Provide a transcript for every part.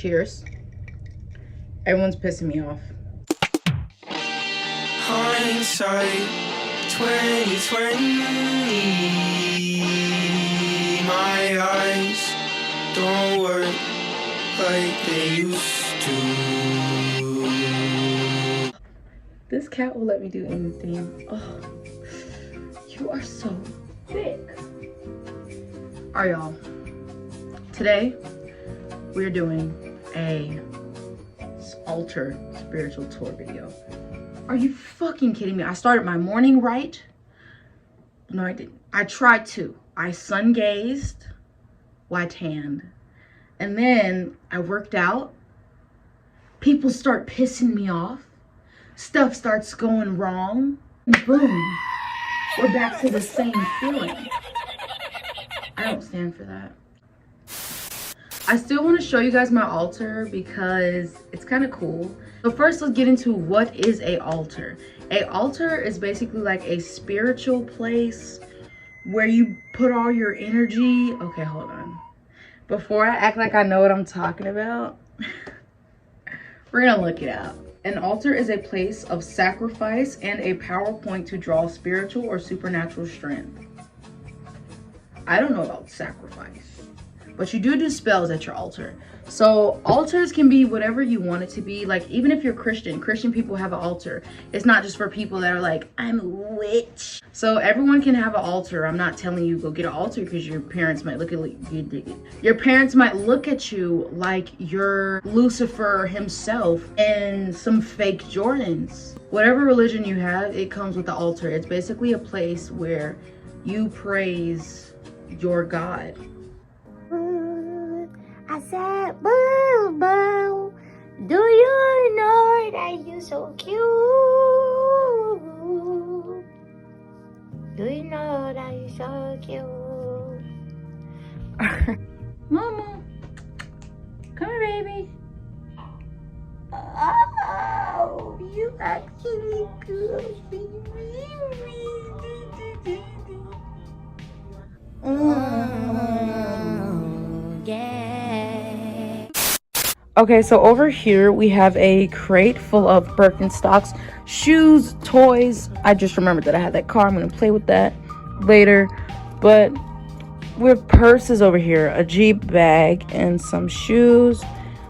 Cheers. Everyone's pissing me off. Hindsight 2020. My eyes don't work like they used to. This cat will let me do anything. Oh, you are so thick. All right, y'all. Today we're doing a altar spiritual tour video. Are you fucking kidding me? I started my morning right. No, I didn't. I tried to. I sun gazed. Well, I tanned. And then I worked out. People start pissing me off. Stuff starts going wrong. And boom. We're back to the same feeling. I don't stand for that. I still want to show you guys my altar because it's kind of cool. So first, let's get into what is a altar. A altar is basically like a spiritual place where you put all your energy. Okay, hold on. Before I act like I know what I'm talking about, we're gonna look it up. An altar is a place of sacrifice and a power point to draw spiritual or supernatural strength. I don't know about sacrifice, but you do spells at your altar. So altars can be whatever you want it to be. Like, even if you're Christian people have an altar. It's not just for people that are like, I'm a witch. So everyone can have an altar. I'm not telling you go get an altar because your parents might look at you. Your parents might look at you like you're Lucifer himself and some fake Jordans. Whatever religion you have, it comes with the altar. It's basically a place where you praise your God. I said, boo, boo, do you know that you're so cute? Do you know that you're so cute? Mama, come here, baby. Oh, you actually good, yeah. Okay, so over here we have a crate full of Birkenstocks, shoes, toys. I just remembered that I had that car. I'm gonna play with that later. But we have purses over here, a Jeep bag, and some shoes,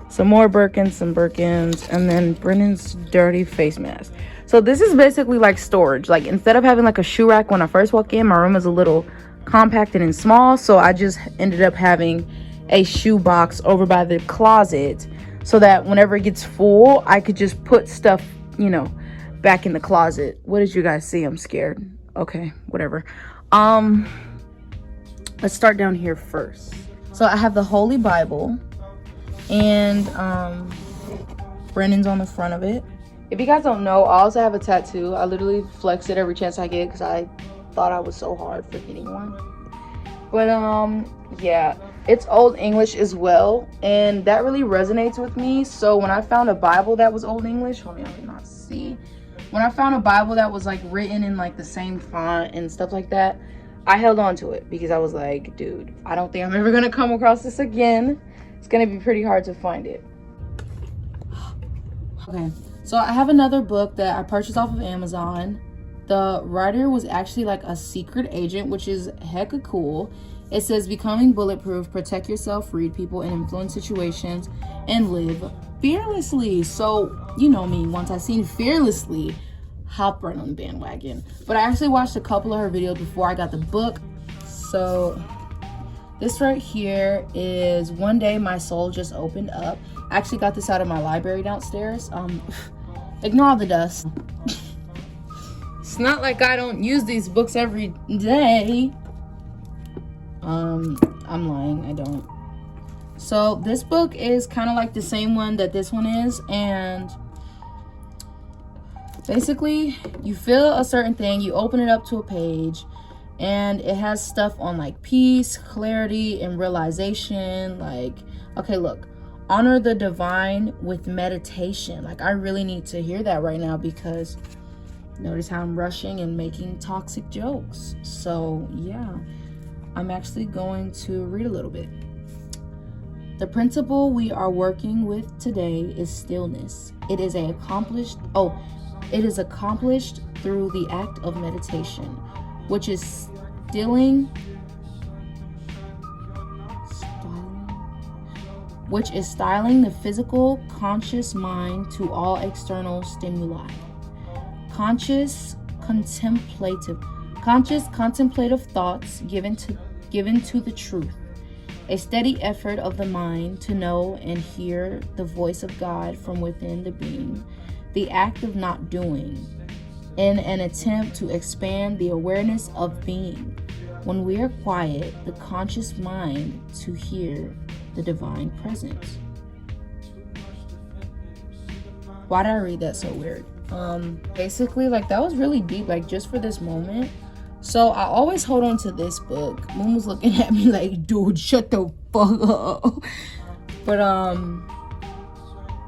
some more Birkins, some Birkins, and then Brennan's dirty face mask. So this is basically like storage. Like, instead of having like a shoe rack when I first walk in, my room is a little compacted and small, so I just ended up having a shoe box over by the closet so that whenever it gets full, I could just put stuff, you know, back in the closet. What did you guys see? I'm scared. Okay, whatever. Let's start down here first. So I have the Holy Bible, and Brennan's on the front of it. If you guys don't know, I also have a tattoo. I literally flex it every chance I get because I thought I was so hard for getting one. But yeah, it's Old English as well, and that really resonates with me. So when I found a Bible that was Old English, hold on, I cannot see. When I found a Bible that was like written in like the same font and stuff like that, I held on to it because I was like, dude, I don't think I'm ever gonna come across this again. It's gonna be pretty hard to find it. Okay, so I have another book that I purchased off of Amazon. The writer was actually like a secret agent, which is hecka cool. It says, becoming bulletproof, protect yourself, read people, and influence situations, and live fearlessly. So, you know me, once I seen fearlessly, hop right on the bandwagon. But I actually watched a couple of her videos before I got the book. So this right here is One Day My Soul Just Opened Up. I actually got this out of my library downstairs. Ignore all the dust. It's not like I don't use these books every day. I'm lying, I don't. So this book is kind of like the same one that this one is, and basically you feel a certain thing, you open it up to a page, and it has stuff on like peace, clarity, and realization. Like, okay, look, honor the divine with meditation. Like, I really need to hear that right now because notice how I'm rushing and making toxic jokes. So yeah, I'm actually going to read a little bit. The principle we are working with today is stillness. It is accomplished through the act of meditation, which is styling the physical conscious mind to all external stimuli. Conscious contemplative thoughts given to the truth. A steady effort of the mind to know and hear the voice of God from within the being. The act of not doing, in an attempt to expand the awareness of being. When we are quiet, the conscious mind to hear the divine presence. Why did I read that so weird? Basically, like, that was really deep, like, just for this moment. So I always hold on to this book. Mom was looking at me like, dude, shut the fuck up. But I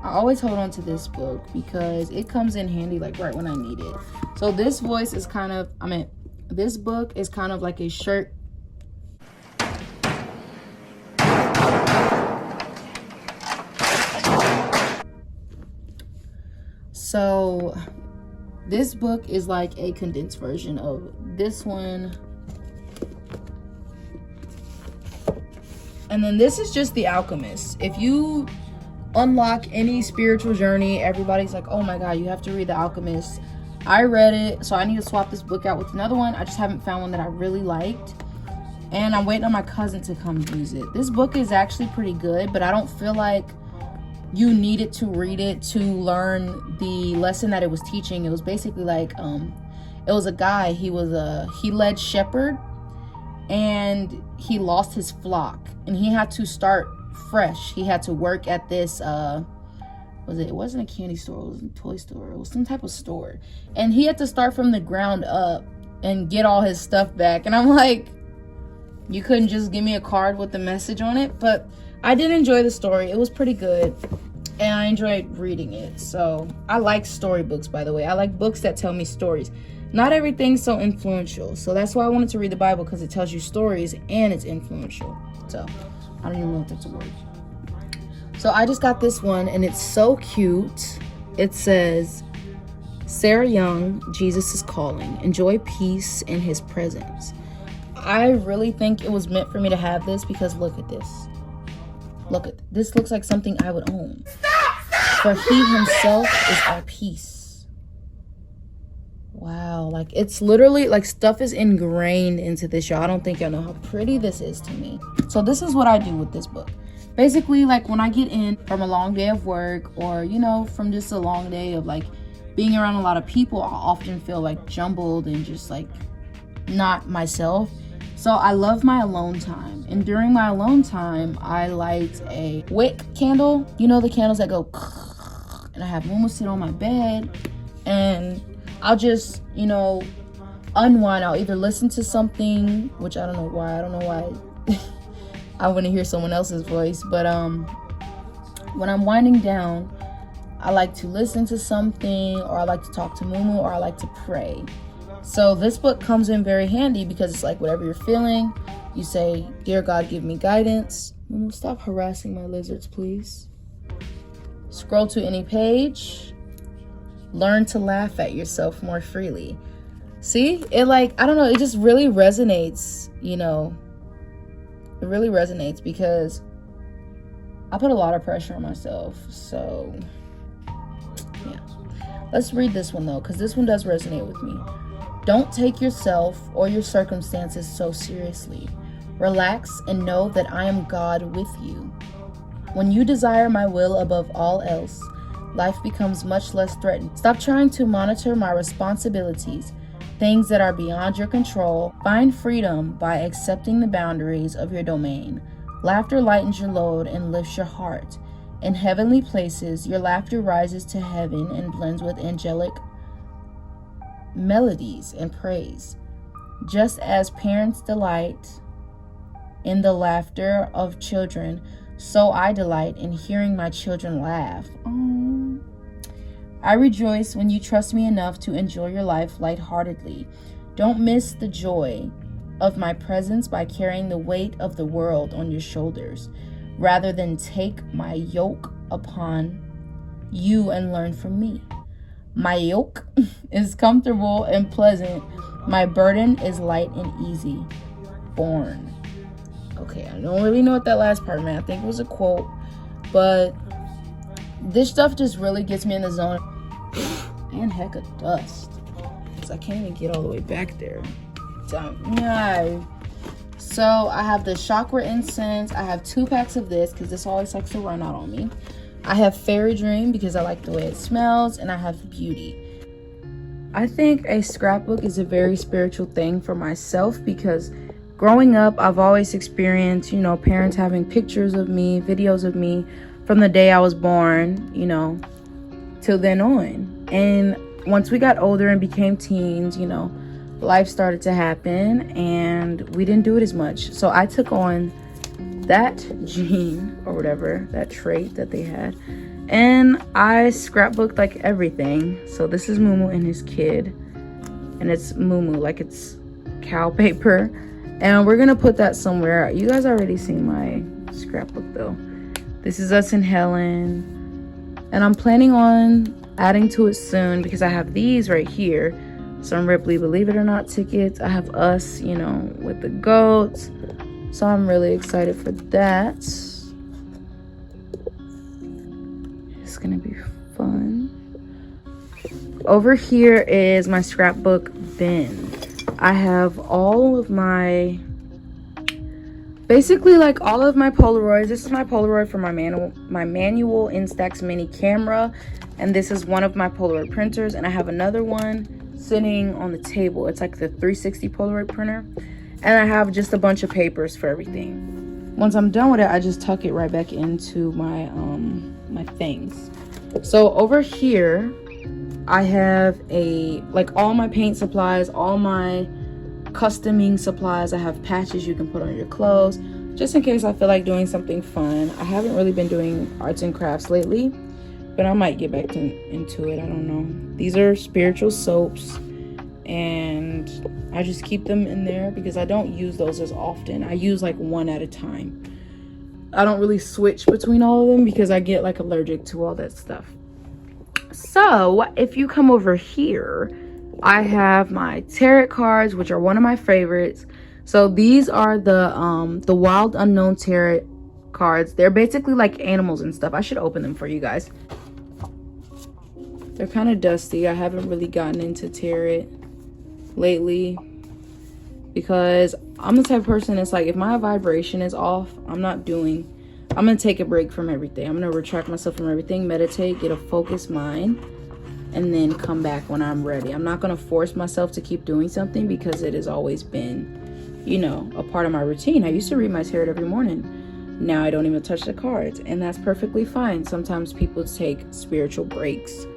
always hold on to this book because it comes in handy, like, right when I need it. So this voice is kind of, this book is kind of like a shirt. So this book is like a condensed version of this one. And then this is just The Alchemist. If you unlock any spiritual journey, everybody's like, oh my God, you have to read The Alchemist. I read it, so I need to swap this book out with another one. I just haven't found one that I really liked. And I'm waiting on my cousin to come use it. This book is actually pretty good, but I don't feel like you needed to read it to learn the lesson that it was teaching. It was basically like, it was a guy, he led shepherd, and he lost his flock, and he had to start fresh. He had to work at this, it wasn't a candy store, it was a toy store, it was some type of store. And he had to start from the ground up and get all his stuff back. And I'm like, you couldn't just give me a card with the message on it? But I did enjoy the story. It was pretty good, and I enjoyed reading it. So I like storybooks, by the way. I like books that tell me stories. Not everything's so influential. So that's why I wanted to read the Bible, because it tells you stories and it's influential. So I don't even know if that's a word. So I just got this one, and it's so cute. It says, Sarah Young, Jesus is calling. Enjoy peace in his presence. I really think it was meant for me to have this, because look at this. Look at this. Looks like something I would own. For he himself is our peace. Wow, like, it's literally like stuff is ingrained into this, y'all. I don't think y'all know how pretty this is to me. So this is what I do with this book. Basically, like, when I get in from a long day of work, or, you know, from just a long day of like being around a lot of people, I often feel like jumbled and just like not myself. So I love my alone time. And during my alone time, I light a wick candle. You know, the candles that go, and I have Momo sit on my bed, and I'll just, you know, unwind. I'll either listen to something, which I don't know why I want to hear someone else's voice, but when I'm winding down, I like to listen to something, or I like to talk to Momo, or I like to pray. So this book comes in very handy, because it's like whatever you're feeling, you say, dear God, give me guidance. Momo, stop harassing my lizards, please. Scroll to any page. Learn to laugh at yourself more freely. See, it, like, I don't know, it just really resonates, you know. It really resonates, because I put a lot of pressure on myself. So yeah, let's read this one though, because this one does resonate with me. Don't take yourself or your circumstances so seriously. Relax and know that I am God with you. When you desire my will above all else, life becomes much less threatened. Stop trying to monitor my responsibilities, things that are beyond your control. Find freedom by accepting the boundaries of your domain. Laughter lightens your load and lifts your heart. In heavenly places, your laughter rises to heaven and blends with angelic melodies and praise. Just as parents delight in the laughter of children, so I delight in hearing my children laugh. I rejoice when you trust me enough to enjoy your life lightheartedly. Don't miss the joy of my presence by carrying the weight of the world on your shoulders. rather than take my yoke upon you and learn from me. My yoke is comfortable and pleasant. My burden is light and easy. Born. Okay, I don't really know what that last part meant. I think it was a quote, but this stuff just really gets me in the zone. And heck of dust, because I can't even get all the way back there. No. So I have the chakra incense. I have 2 packs of this because this always likes to run out on me. I have Fairy Dream because I like the way it smells, and I have Beauty. I think a scrapbook is a very spiritual thing for myself because growing up, I've always experienced, parents having pictures of me, videos of me from the day I was born, till then on. And once we got older and became teens, life started to happen and we didn't do it as much. So I took on that gene or whatever, that trait that they had, and I scrapbooked like everything. So this is Moo and his kid, and it's Moo like it's cow paper, and we're gonna put that somewhere. You guys already seen my scrapbook though. This is us and Helen, and I'm planning on adding to it soon because I have these right here, some Ripley Believe It or Not tickets. I have us, with the goats. So I'm really excited for that. It's gonna be fun. Over here is my scrapbook bin. I have all of my, basically like all of my Polaroids. This is my Polaroid for my manual Instax mini camera. And this is one of my Polaroid printers. And I have another one sitting on the table. It's like the 360 Polaroid printer. And I have just a bunch of papers for everything. Once I'm done with it, I just tuck it right back into my my things. So over here, I have all my paint supplies, all my customing supplies. I have patches you can put on your clothes, just in case I feel like doing something fun. I haven't really been doing arts and crafts lately, but I might get back into it. I don't know. These are spiritual soaps, and I just keep them in there because I don't use those as often. I use like one at a time. I don't really switch between all of them because I get like allergic to all that stuff. So if you come over here, I have my tarot cards, which are one of my favorites. So these are the Wild Unknown tarot cards. They're basically like animals and stuff. I should open them for you guys. They're kind of dusty. I haven't really gotten into tarot lately because I'm the type of person that's like, if my vibration is off, I'm gonna take a break from everything. I'm gonna retract myself from everything, meditate, get a focused mind, and then come back when I'm ready. I'm not gonna force myself to keep doing something because it has always been, a part of my routine. I used to read my tarot every morning. Now I don't even touch the cards, and that's perfectly fine. Sometimes people take spiritual breaks.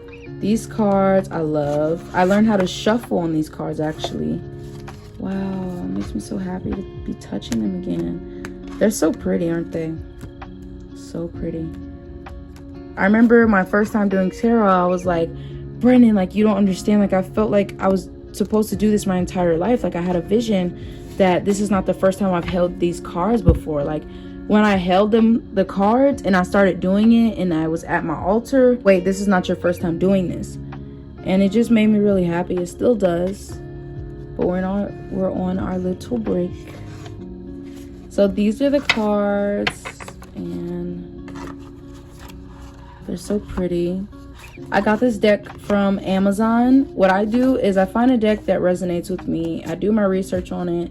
These cards I love. I learned how to shuffle on these cards actually. Wow, it makes me so happy to be touching them again. They're so pretty, aren't they? So pretty. I remember my first time doing tarot, I was like, Brennan, like, you don't understand. Like, I felt like I was supposed to do this my entire life. Like, I had a vision that this is not the first time I've held these cards before. Like, when I held the cards and I started doing it and I was at my altar, wait, this is not your first time doing this. And it just made me really happy. It still does. But we're on our little break. So these are the cards, and they're so pretty. I got this deck from Amazon. What I do is I find a deck that resonates with me. I do my research on it,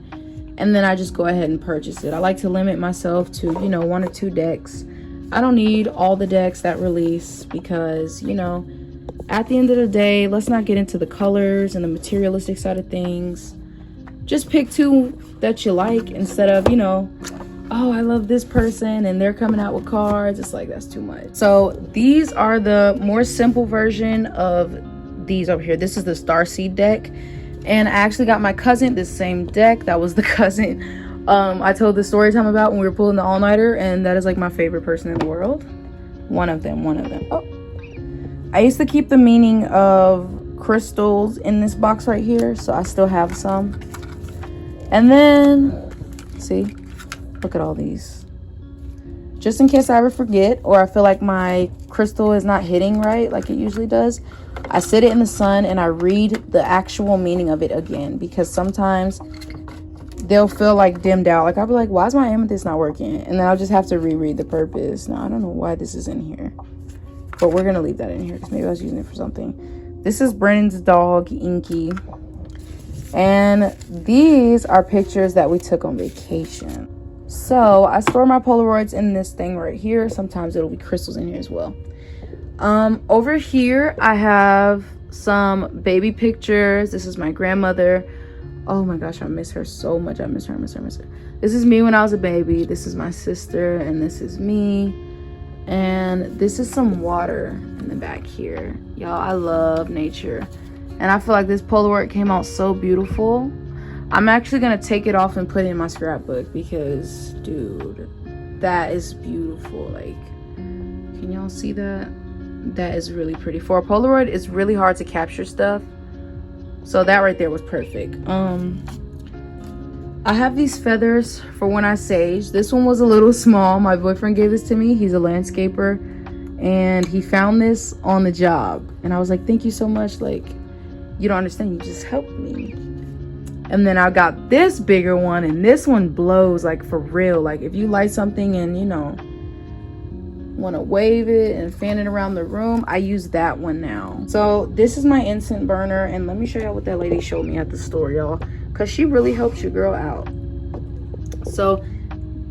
and then I just go ahead and purchase it. I like to limit myself to, 1 or 2 decks. I don't need all the decks that release because, at the end of the day, let's not get into the colors and the materialistic side of things. Just pick 2 that you like instead of, oh, I love this person and they're coming out with cards. It's like, that's too much. So these are the more simple version of these over here. This is the Starseed deck. And I actually got my cousin this same deck. That was the cousin I told the story time about when we were pulling the all-nighter, and that is like my favorite person in the world. One of them. Oh, I used to keep the meaning of crystals in this box right here, so I still have some. And then, see, look at all these. just in case I ever forget or I feel like my crystal is not hitting right like it usually does. I sit it in the sun and I read the actual meaning of it again, because sometimes they'll feel like dimmed out. Like I'll be like, why is my amethyst not working? And then I'll just have to reread the purpose. Now I don't know why this is in here, but we're gonna leave that in here because maybe I was using it for something. This is Brennan's dog, Inky. And these are pictures that we took on vacation. So I store my Polaroids in this thing right here. Sometimes it'll be crystals in here as well. Over here I have some baby pictures. This is my grandmother. Oh my gosh, I miss her so much. I miss her. This is me when I was a baby. This is my sister, and this is me. And this is some water in the back here. Y'all, I love nature. And I feel like this Polaroid came out so beautiful. I'm actually gonna take it off and put it in my scrapbook because, dude, that is beautiful. Like, can y'all see that? That is really pretty. For a Polaroid, it's really hard to capture stuff. So that right there was perfect. I have these feathers for when I sage. This one was a little small. My boyfriend gave this to me. He's a landscaper. And he found this on the job. And I was like, thank you so much. Like, you don't understand. You just helped me. And then I got this bigger one. And this one blows, like, for real. Like, if you light something and, you know, want to wave it and fan it around the room, I use that one now. So this is my incense burner, and let me show y'all what that lady showed me at the store, y'all, because she really helps your girl out. So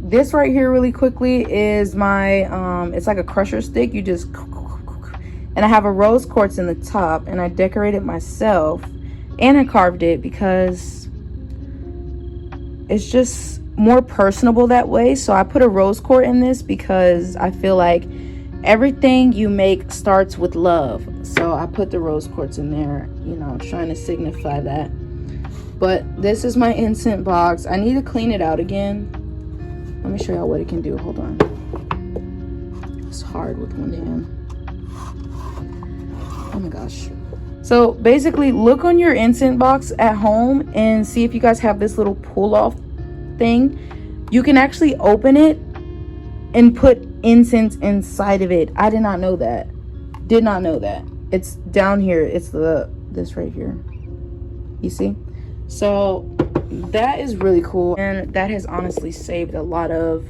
this right here really quickly is my it's like a crusher stick. You just, and I have a rose quartz in the top, and I decorated myself and I carved it because it's just more personable that way. So I put a rose quartz in this because I feel like everything you make starts with love. So I put the rose quartz in there, you know, trying to signify that. But this is my incense box. I need to clean it out again. Let me show y'all what it can do. Hold on. It's hard with one hand. Oh my gosh. So basically, look on your incense box at home and see if you guys have this little pull off thing. You can actually open it and put incense inside of it. I did not know that. Did not know that. It's down here. It's this right here. You see? So that is really cool, and that has honestly saved a lot of,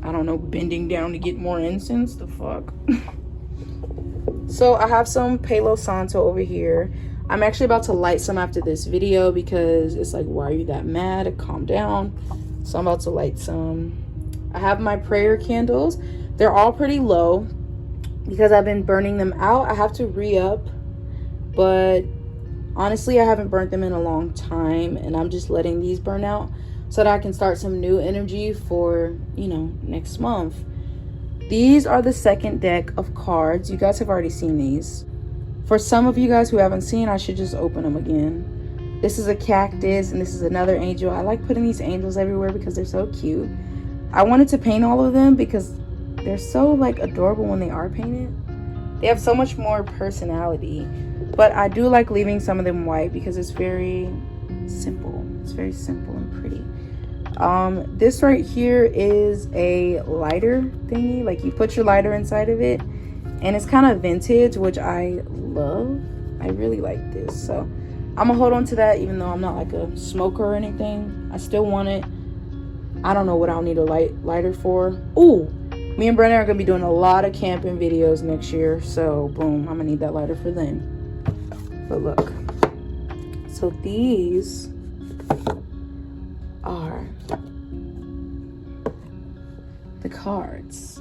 I don't know, bending down to get more incense. The fuck. So I have some Palo Santo over here. I'm actually about to light some after this video because it's like, why are you that mad? Calm down. So I'm about to light some. I have my prayer candles. They're all pretty low because I've been burning them out. I have to re-up, but honestly, I haven't burnt them in a long time, and I'm just letting these burn out so that I can start some new energy for, you know, next month. These are the second deck of cards. You guys have already seen these. For some of you guys who haven't seen, I should just open them again. This is a cactus, and this is another angel. I like putting these angels everywhere because they're so cute. I wanted to paint all of them because they're so, like, adorable when they are painted. They have so much more personality. But I do like leaving some of them white because it's very simple. It's very simple and pretty. This right here is a lighter thingy. Like, you put your lighter inside of it, and it's kind of vintage, which I love. I really like this. So I'm gonna hold on to that, even though I'm not like a smoker or anything. I still want it. I don't know what I'll need a lighter for. Ooh, me and Brennan are gonna be doing a lot of camping videos next year, so boom, I'm gonna need that lighter for them. But look, so these are the cards.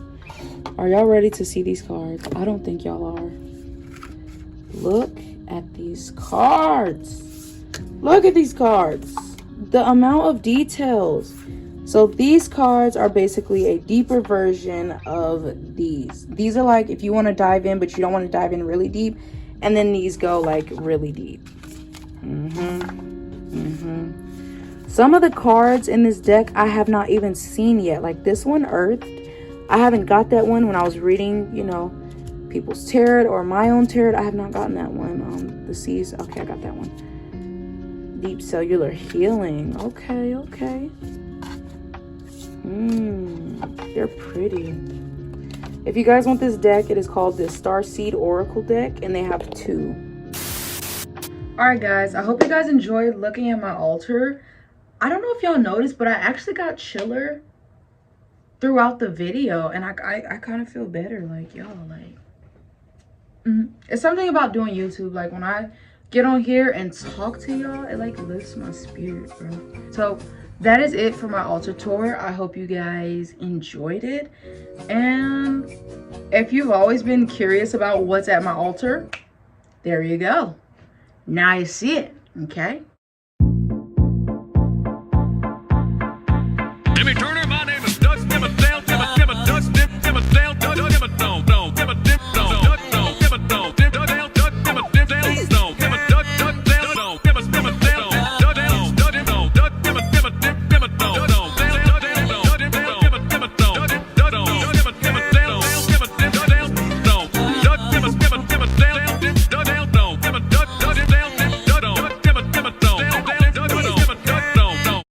Are y'all ready to see these cards? I don't think y'all are. Look at these cards. Look at these cards. The amount of details. So these cards are basically a deeper version of these. These are like if you want to dive in, but you don't want to dive in really deep. And then these go like really deep. Some of the cards in this deck I have not even seen yet. Like this one, Earthed. I haven't got that one when I was reading, you know, people's tarot or my own tarot. I have not gotten that one. The Seas. Okay, I got that one. Deep Cellular Healing. Okay, okay. They're pretty. If you guys want this deck, it is called the Starseed Oracle deck, and they have 2. Alright guys, I hope you guys enjoyed looking at my altar. I don't know if y'all noticed, but I actually got chiller throughout the video, and I kind of feel better. Like, y'all, like, it's something about doing YouTube. Like, when I get on here and talk to y'all, it like lifts my spirit, bro. So that is it for my altar tour. I hope you guys enjoyed it, and if you've always been curious about what's at my altar, there you go. Now you see it. Okay.